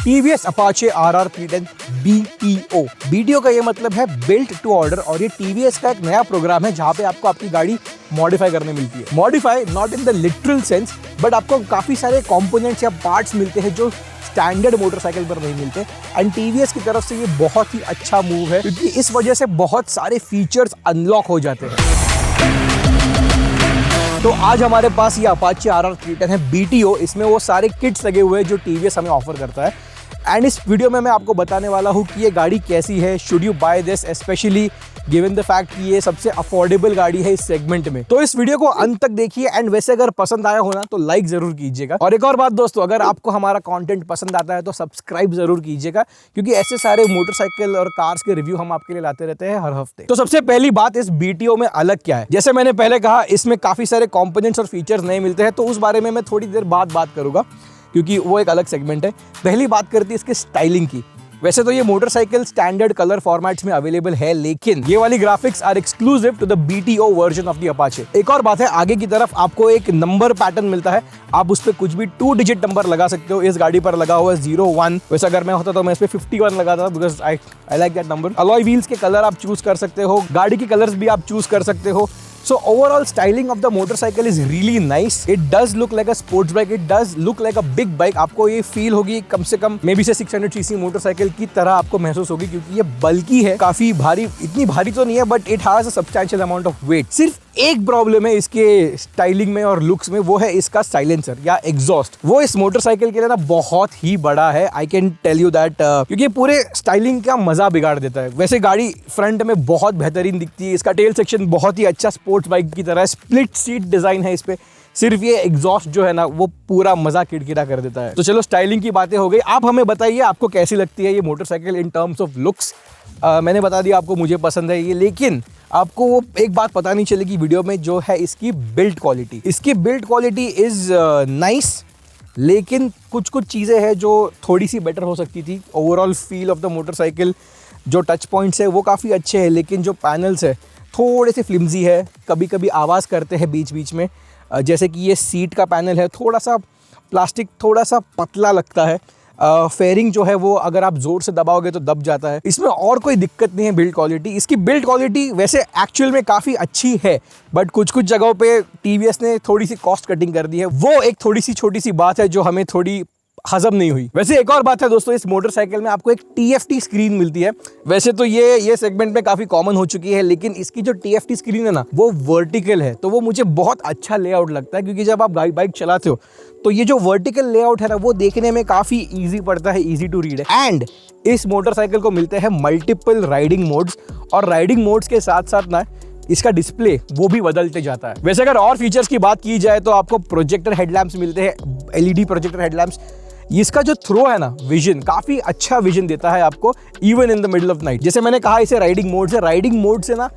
TVS Apache RR 310 BTO। BTO का ये मतलब है बिल्ट टू ऑर्डर, और ये TVS का एक नया प्रोग्राम है जहाँ पे आपको आपकी गाड़ी मॉडिफाई करने मिलती है। Modify not in the literal sense, but आपको काफी सारे कंपोनेंट्स या पार्ट्स मिलते हैं जो स्टैंडर्ड मोटरसाइकिल पर नहीं मिलते। एंड TVS की तरफ से ये बहुत ही अच्छा मूव है, क्योंकि इस वजह से बहुत सारे फीचर्स अनलॉक हो जाते हैं। तो आज हमारे पास ये अपाचे RR 310 है BTO। इसमें वो सारे किट्स लगे हुए हैं जो TVS हमें ऑफर करता है। एंड इस वीडियो में मैं आपको बताने वाला हूँ कि ये गाड़ी कैसी है, should you buy this, specially given the fact कि ये सबसे अफोर्डेबल गाड़ी है इस सेगमेंट में। तो इस वीडियो को अंत तक देखिए, एंड वैसे अगर पसंद आया हो ना तो लाइक जरूर कीजिएगा। और एक और बात दोस्तों, अगर आपको हमारा कंटेंट पसंद आता है तो सब्सक्राइब जरूर कीजिएगा, क्योंकि ऐसे सारे मोटरसाइकिल और कार्स के रिव्यू हम आपके लिए लाते रहते हैं हर हफ्ते। तो सबसे पहली बात, इस BTO में अलग क्या है। जैसे मैंने पहले कहा, इसमें काफी सारे कॉम्पोनेंट्स और फीचर्स नहीं मिलते हैं, तो उस बारे में मैं थोड़ी देर बाद बात करूंगा, क्योंकि वो एक अलग सेगमेंट है। पहली बात करती है इसके स्टाइलिंग की। वैसे तो ये मोटरसाइकिल स्टैंडर्ड कलर फॉर्मेट्स में अवेलेबल है, लेकिन ये वाली graphics are exclusive to the BTO version of the Apache. एक और बात है, आगे की तरफ आपको एक नंबर पैटर्न मिलता है, आप उस पर कुछ भी 2 डिजिट नंबर लगा सकते हो। इस गाड़ी पर लगा हुआ है 01। वैसे अगर मैं होता तो मैं इस पे 51 लगाता था, because I like that number. Alloy wheels के कलर आप चूज कर सकते हो, गाड़ी के कलर्स भी आप चूज कर सकते हो। So overall styling of the motorcycle is really nice. It does look like a sports bike. It does look like a big bike. आपको ये फील होगी कम से कम मे बी से 600 cc मोटरसाइकिल की तरह आपको महसूस होगी, क्योंकि ये बल्की है, काफी भारी। इतनी भारी तो नहीं है, but it has a substantial amount of weight. सिर्फ एक प्रॉब्लम है इसके स्टाइलिंग में और लुक्स में, वो है इसका साइलेंसर या एग्जॉस्ट। वो इस मोटरसाइकिल के लिए ना बहुत ही बड़ा है, I can tell you that, क्योंकि पूरे स्टाइलिंग का मजा बिगाड़ देता है। वैसे गाड़ी फ्रंट में बहुत बेहतरीन दिखती है, इसका टेल सेक्शन बहुत ही अच्छा स्पोर्ट्स बाइक की तरह स्प्लिट सीट डिजाइन है इस पे। सिर्फ ये एग्जॉस्ट जो है ना, वो पूरा मजा किरकिरा कर देता है। तो चलो, स्टाइलिंग की बातें हो गई, आप हमें बताइए आपको कैसी लगती है ये motorcycle in terms of looks. मैंने बता दिया आपको मुझे पसंद है ये, लेकिन आपको वो एक बात पता नहीं चलेगी वीडियो में, जो है इसकी बिल्ड क्वालिटी। इसकी बिल्ड क्वालिटी इज नाइस, लेकिन कुछ कुछ चीज़ें हैं जो थोड़ी सी बेटर हो सकती थी। Overall feel of the motorcycle, जो टच पॉइंट्स है वो काफ़ी अच्छे हैं, लेकिन जो पैनल्स है थोड़े से फ्लिम्जी है, कभी कभी आवाज़ करते हैं बीच बीच में। जैसे कि ये सीट का पैनल है, थोड़ा सा प्लास्टिक थोड़ा सा पतला लगता है। फेयरिंग जो है वो अगर आप जोर से दबाओगे तो दब जाता है। इसमें और कोई दिक्कत नहीं है बिल्ड क्वालिटी। इसकी बिल्ड क्वालिटी वैसे एक्चुअल में काफ़ी अच्छी है, बट कुछ कुछ जगहों पे TVS ने थोड़ी सी कॉस्ट कटिंग कर दी है। वो एक थोड़ी सी छोटी सी बात है जो हमें थोड़ी हजम नहीं हुई। वैसे एक और बात है दोस्तों, इस मोटरसाइकिल में आपको एक TFT स्क्रीन मिलती है। वैसे तो ये सेगमेंट में काफी कॉमन हो चुकी है, लेकिन इसकी जो TFT स्क्रीन है ना, वो वर्टिकल है, तो वो मुझे बहुत अच्छा लेआउट लगता है, क्योंकि जब आप बाइक चलाते हो तो ये जो वर्टिकल लेआउट है ना, वो देखने में काफी इजी पड़ता है, इजी टू रीड है। एंड इस मोटरसाइकिल को मिलते हैं मल्टीपल राइडिंग मोड्स, और राइडिंग मोड्स के साथ साथ ना इसका डिस्प्ले वो भी बदलते जाता है। वैसे अगर और फीचर्स की बात की जाए तो आपको प्रोजेक्टर हेडलैम्प्स मिलते हैं, LED प्रोजेक्टर हेडलैम्प्स। इसका जो थ्रो है ना, विजन, काफी अच्छा विजन देता है आपको, even in the middle of night. जैसे मैंने कहा, इसे राइडिंग मोड से, राइडिंग मोड से ना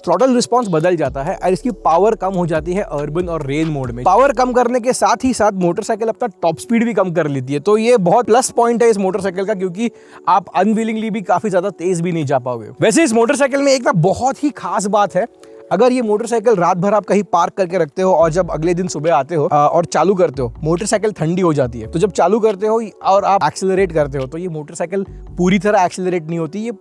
थ्रॉटल रिस्पांस बदल जाता है, और इसकी पावर कम हो जाती है अर्बन और रेन मोड में। पावर कम करने के साथ ही साथ मोटरसाइकिल अपना टॉप स्पीड भी कम कर लेती है, तो ये बहुत प्लस पॉइंट है इस मोटरसाइकिल का, क्योंकि आप अनविलिंगली भी काफी ज्यादा तेज भी नहीं जा पाओगे। वैसे इस मोटरसाइकिल में एक ना बहुत ही खास बात है, अगर ये मोटरसाइकिल रात भर आप कहीं पार्क करके रखते हो और जब अगले दिन सुबह आते हो और चालू करते हो, मोटरसाइकिल ठंडी हो जाती है। तो जब चालू करते हो और आप एक्सेलरेट करते हो तो ये मोटरसाइकिल पूरी तरह एक्सेलरेट नहीं होती, ये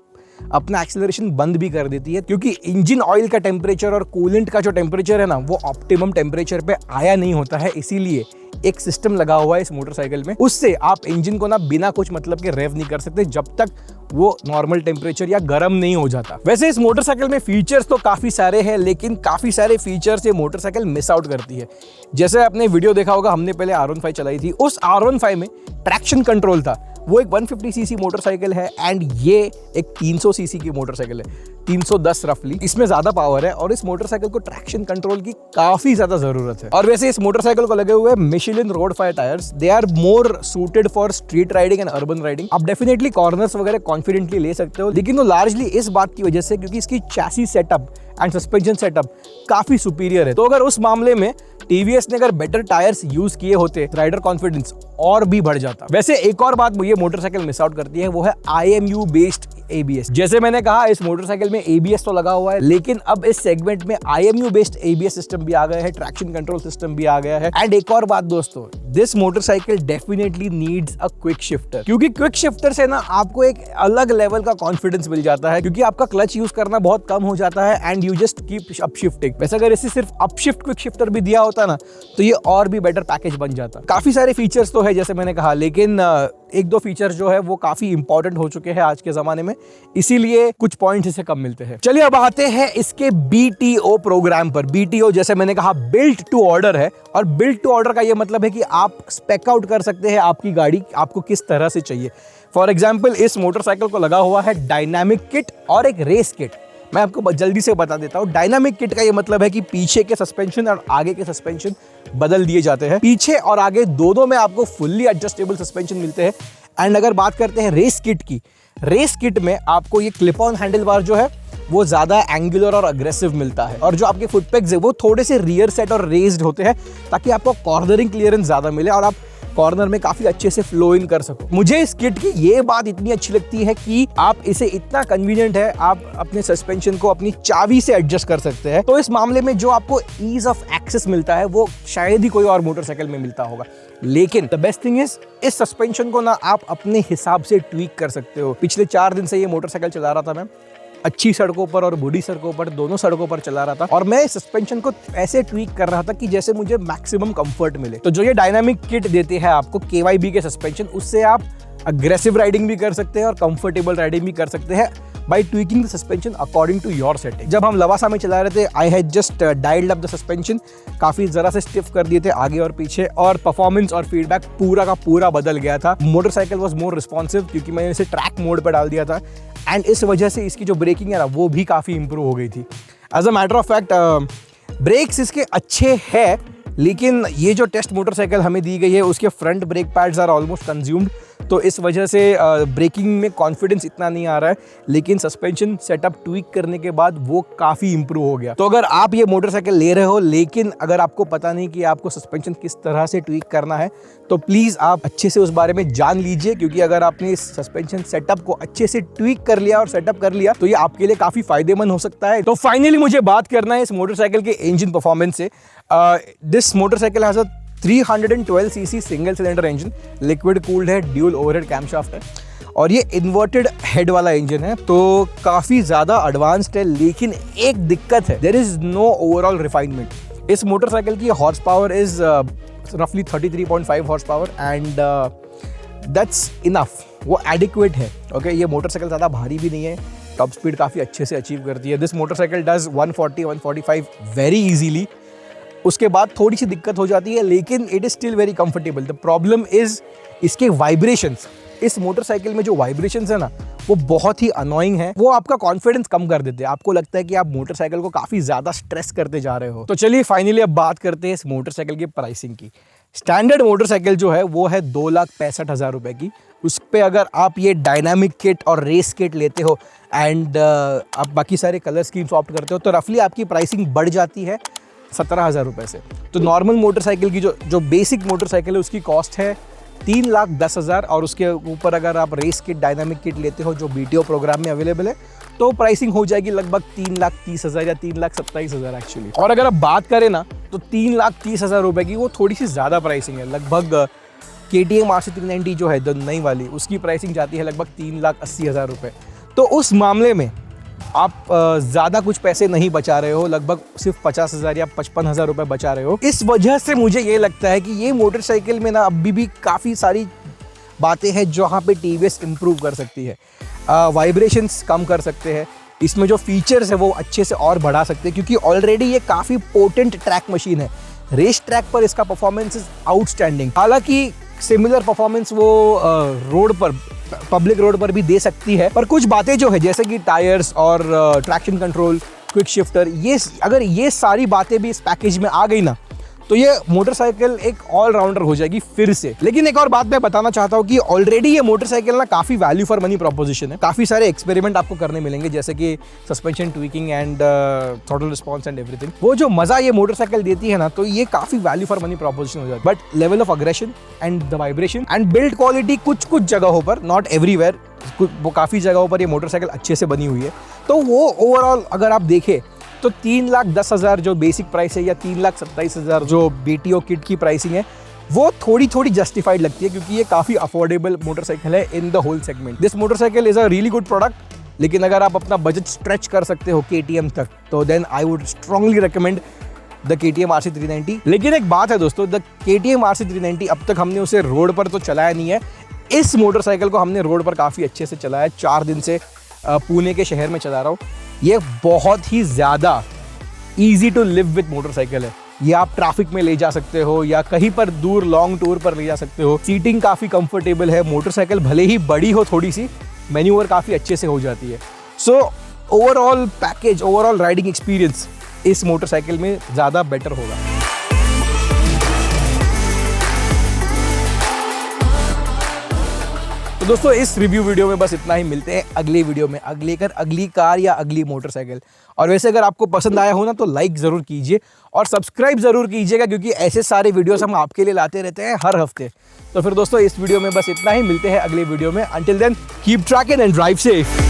अपना एक्सेलरेशन बंद भी कर देती है, क्योंकि इंजन ऑयल का टेम्परेचर और कूलेंट का जो टेम्परेचर है ना, वो ऑप्टिमम टेम्परेचर पे आया नहीं होता है। इसीलिए एक सिस्टम लगा हुआ है इस मोटरसाइकिल में, उससे आप इंजन को ना बिना कुछ मतलब के रेव नहीं कर सकते जब तक वो नॉर्मल टेम्परेचर या गर्म नहीं हो जाता। वैसे इस मोटरसाइकिल में फीचर्स तो काफी सारे हैं, लेकिन काफी सारे फीचर्स ये मोटरसाइकिल मिस आउट करती है। जैसे आपने वीडियो देखा होगा, हमने पहले R15 चलाई थी, उस R15 में ट्रैक्शन कंट्रोल था। वो एक 150 सीसी मोटरसाइकिल है, एंड ये एक 300 सीसी की मोटरसाइकिल है, 310 रफली। इसमें ज्यादा पावर है, और इस मोटरसाइकिल को ट्रैक्शन कंट्रोल की काफी ज्यादा जरूरत है। और वैसे इस मोटरसाइकिल को लगे हुए Michelin road five tyres, they are more suited for street riding and urban riding. आप डेफिनेटली कॉर्नर्स वगैरह कॉन्फिडेंटली ले सकते हो, लेकिन वो लार्जली इस बात की वजह से क्योंकि इसकी chassis setup and suspension setup काफी सुपीरियर है। तो अगर उस मामले में TVS ने अगर बेटर टायर्स यूज किए होते, राइडर कॉन्फिडेंस और भी बढ़ जाता। वैसे एक और बात ये मोटरसाइकिल मिस आउट करती है, वो है IMU बेस्ड ABS। जैसे मैंने कहा इस मोटरसाइकिल में ABS तो लगा हुआ है, लेकिन अब इस सेगमेंट में IMU बेस्ड ABS सिस्टम भी आ गया है, ट्रैक्शन कंट्रोल सिस्टम भी आ गया है। एंड एक और बात दोस्तों, this motorcycle definitely needs a quick shifter, क्योंकि क्विक शिफ्टर से ना आपको एक अलग लेवल का कॉन्फिडेंस मिल जाता है, क्योंकि आपका क्लच यूज करना बहुत कम हो जाता है and you just keep up shifting. वैसे अगर इसे सिर्फ अप शिफ्ट क्विक शिफ्टर भी दिया होता ना तो ये और भी बेटर पैकेज बन जाता। काफी सारे फीचर्स तो है जैसे मैंने कहा, लेकिन एक दो फीचर जो है वो काफी इंपॉर्टेंट हो चुके हैं आज के जमाने में, इसीलिए कुछ पॉइंट्स इसे कम मिलते हैं। चलिए अब आते हैं इसके BTO प्रोग्राम पर। BTO जैसे मैंने कहा बिल्ट टू ऑर्डर है, और बिल्ट टू ऑर्डर का ये मतलब है कि आप स्पेक आउट कर सकते हैं आपकी गाड़ी आपको किस तरह से चाहिए। फॉर एग्जाम्पल इस मोटरसाइकिल को लगा हुआ है डायनामिक किट और एक रेस किट। मैं आपको जल्दी से बता देता हूँ। डायनामिक किट का ये मतलब है कि पीछे के सस्पेंशन और आगे के सस्पेंशन बदल दिए जाते हैं। पीछे और आगे दोनों में आपको फुल्ली एडजस्टेबल सस्पेंशन मिलते हैं। एंड अगर बात करते हैं रेस किट की, रेस किट में आपको ये क्लिप ऑन हैंडल बार जो है वो ज्यादा एंगुलर और अग्रेसिव मिलता है, और जो आपके फुट पेग्स है वो थोड़े से रियर सेट और रेज्ड होते हैं ताकि आपको कॉर्नरिंग क्लियरेंस ज्यादा मिले और आप कॉर्नर में काफी अच्छे से फ्लो इन कर सको। मुझे इस किट की ये बात इतनी अच्छी लगती है कि आप इसे इतना कन्वीनियंट है, आप अपने सस्पेंशन को अपनी चाबी से एडजस्ट कर सकते हैं। तो इस मामले में जो आपको ईज ऑफ एक्सेस मिलता है वो शायद ही कोई और मोटरसाइकिल में मिलता होगा। लेकिन द बेस्ट थिंग इज इस सस्पेंशन को ना आप अपने हिसाब से ट्वीक कर सकते हो। पिछले 4 दिन से ये मोटरसाइकिल चला रहा था मैं, अच्छी सड़कों पर और बुरी सड़कों पर, दोनों सड़कों पर चला रहा था, और मैं सस्पेंशन को ऐसे ट्वीक कर रहा था कि जैसे मुझे मैक्सिमम कंफर्ट मिले। तो जो ये डायनामिक किट देते हैं आपको KYB के सस्पेंशन, उससे आप अग्रेसिव राइडिंग भी कर सकते हैं और कंफर्टेबल राइडिंग भी कर सकते हैं by tweaking the suspension according to your setting। जब हम लवासा में चला रहे थे I had just dialed up the suspension, काफी जरा से स्टिफ कर दिए थे आगे और पीछे, और परफॉर्मेंस और फीडबैक पूरा का पूरा बदल गया था। मोटरसाइकिल वॉज मोर रिस्पॉन्सिव क्योंकि मैंने इसे ट्रैक मोड पर डाल दिया था, एंड इस वजह से इसकी जो ब्रेकिंग है ना वो भी काफी इंप्रूव हो गई थी। As a matter of fact brakes इसके अच्छे हैं, लेकिन ये जो टेस्ट मोटरसाइकिल हमें दी गई है उसके front brake pads are almost consumed, तो इस वजह से ब्रेकिंग में कॉन्फिडेंस इतना नहीं आ रहा है। लेकिन सस्पेंशन सेटअप ट्वीक करने के बाद वो काफ़ी इंप्रूव हो गया। तो अगर आप ये मोटरसाइकिल ले रहे हो लेकिन अगर आपको पता नहीं कि आपको सस्पेंशन किस तरह से ट्वीक करना है, तो प्लीज़ आप अच्छे से उस बारे में जान लीजिए, क्योंकि अगर आपने इस सस्पेंशन सेटअप को अच्छे से ट्वीक कर लिया और सेटअप कर लिया तो ये आपके लिए काफ़ी फायदेमंद हो सकता है। तो फाइनली मुझे बात करना है इस मोटरसाइकिल के इंजन परफॉर्मेंस से। This motorcycle has a 312 CC single cylinder engine, liquid cooled है, ड्यूल ओवरहेड कैमशाफ्ट है, और ये इन्वर्टेड हेड वाला इंजन है, तो काफ़ी ज़्यादा एडवांस्ड है। लेकिन एक दिक्कत है, there is no overall refinement. इस मोटरसाइकिल की हॉर्स पावर इज़ रफली 33.5 horse power, and that's enough, वो एडिक्वेट है। ओके, ये मोटरसाइकिल ज़्यादा भारी भी नहीं है, टॉप स्पीड काफ़ी अच्छे से अचीव करती है। This motorcycle does 140-145 very easily. उसके बाद थोड़ी सी दिक्कत हो जाती है, लेकिन it is still very comfortable. The problem is इसके वाइब्रेशंस। इस मोटरसाइकिल में जो वाइब्रेशंस है ना वो बहुत ही अनोइंग है, वो आपका कॉन्फिडेंस कम कर देते हैं। आपको लगता है कि आप मोटरसाइकिल को काफ़ी ज़्यादा स्ट्रेस करते जा रहे हो। तो चलिए फाइनली अब बात करते हैं इस मोटरसाइकिल की प्राइसिंग की। स्टैंडर्ड मोटरसाइकिल जो है वो है 2,65,000 रुपये की। उस पर अगर आप ये डायनामिक किट और रेस किट लेते हो एंड आप बाकी सारे कलर स्कीम्स ऑप्ट करते हो, तो रफली आपकी प्राइसिंग बढ़ जाती है 17,000 रुपये से। तो नॉर्मल मोटरसाइकिल की जो बेसिक मोटरसाइकिल है उसकी कॉस्ट है 3,10,000, और उसके ऊपर अगर आप रेस किट डायनामिक किट लेते हो जो BTO प्रोग्राम में अवेलेबल है तो प्राइसिंग हो जाएगी लगभग 3,30,000 या 3,27,000 एक्चुअली। और अगर आप बात करें ना तो 3,30,000 रुपये की वो थोड़ी सी ज़्यादा प्राइसिंग है। लगभग KTM RC 390 जो है द नई वाली, उसकी प्राइसिंग जाती है लगभग 3,80,000 रुपये। तो उस मामले में आप ज़्यादा कुछ पैसे नहीं बचा रहे हो, लगभग सिर्फ 50,000 या 55,000 रुपये बचा रहे हो। इस वजह से मुझे ये लगता है कि ये मोटरसाइकिल में ना अभी भी काफ़ी सारी बातें हैं जहाँ पे TVS इम्प्रूव कर सकती है। वाइब्रेशंस कम कर सकते हैं, इसमें जो फीचर्स है वो अच्छे से और बढ़ा सकते हैं, क्योंकि ऑलरेडी ये काफ़ी पोटेंट ट्रैक मशीन है। रेस ट्रैक पर इसका परफॉर्मेंस इज आउटस्टैंडिंग। हालांकि सिमिलर परफॉर्मेंस वो रोड पर, पब्लिक रोड पर भी दे सकती है, पर कुछ बातें जो है जैसे कि टायर्स और ट्रैक्शन कंट्रोल, क्विक शिफ्टर, ये अगर ये सारी बातें भी इस पैकेज में आ गई ना तो ये मोटरसाइकिल एक ऑलराउंडर हो जाएगी फिर से। लेकिन एक और बात मैं बताना चाहता हूँ कि ऑलरेडी ये मोटरसाइकिल ना काफ़ी वैल्यू फॉर मनी प्रोपोजिशन है। काफ़ी सारे एक्सपेरिमेंट आपको करने मिलेंगे, जैसे कि suspension tweaking and throttle response and everything. वो जो मज़ा ये मोटरसाइकिल देती है ना, तो ये काफ़ी वैल्यू फॉर मनी प्रोपोजिशन हो जाती है। But level of aggression and the vibration and build quality कुछ जगहों पर, नॉट एवरीवेयर, वो काफ़ी जगहों पर ये मोटरसाइकिल अच्छे से बनी हुई है। तो वो ओवरऑल अगर आप देखें तो 3,10,000 जो बेसिक प्राइस है या 3,27,000 जो BTO किट की प्राइसिंग है, वो थोड़ी जस्टिफाइड लगती है क्योंकि ये काफ़ी अफोर्डेबल मोटरसाइकिल है in the whole segment. This motorcycle is a really good product, लेकिन अगर आप अपना बजट स्ट्रेच कर सकते हो KTM तक, तो then I would strongly recommend the KTM RC390। लेकिन एक बात है दोस्तों, द KTM RC390 अब तक हमने उसे रोड पर तो चलाया नहीं है। इस मोटरसाइकिल को हमने रोड पर काफ़ी अच्छे से चलाया, 4 दिन से पुणे के शहर में चला रहा हूँ। ये बहुत ही ज़्यादा easy to live with motorcycle है। ये आप ट्रैफिक में ले जा सकते हो या कहीं पर दूर लॉन्ग टूर पर ले जा सकते हो। सीटिंग काफ़ी कंफर्टेबल है, मोटरसाइकिल भले ही बड़ी हो थोड़ी सी, मैन्यूवर काफ़ी अच्छे से हो जाती है। So overall package, overall riding experience इस मोटरसाइकिल में ज़्यादा बेटर होगा। तो दोस्तों इस रिव्यू वीडियो में बस इतना ही। मिलते हैं अगले वीडियो में अगली कार या अगली मोटरसाइकिल। और वैसे अगर आपको पसंद आया हो ना तो लाइक ज़रूर कीजिए और सब्सक्राइब ज़रूर कीजिएगा, क्योंकि ऐसे सारे वीडियोस हम आपके लिए लाते रहते हैं हर हफ्ते। तो फिर दोस्तों इस वीडियो में बस इतना ही। मिलते हैं अगले वीडियो में। Until then keep tracking and drive safe.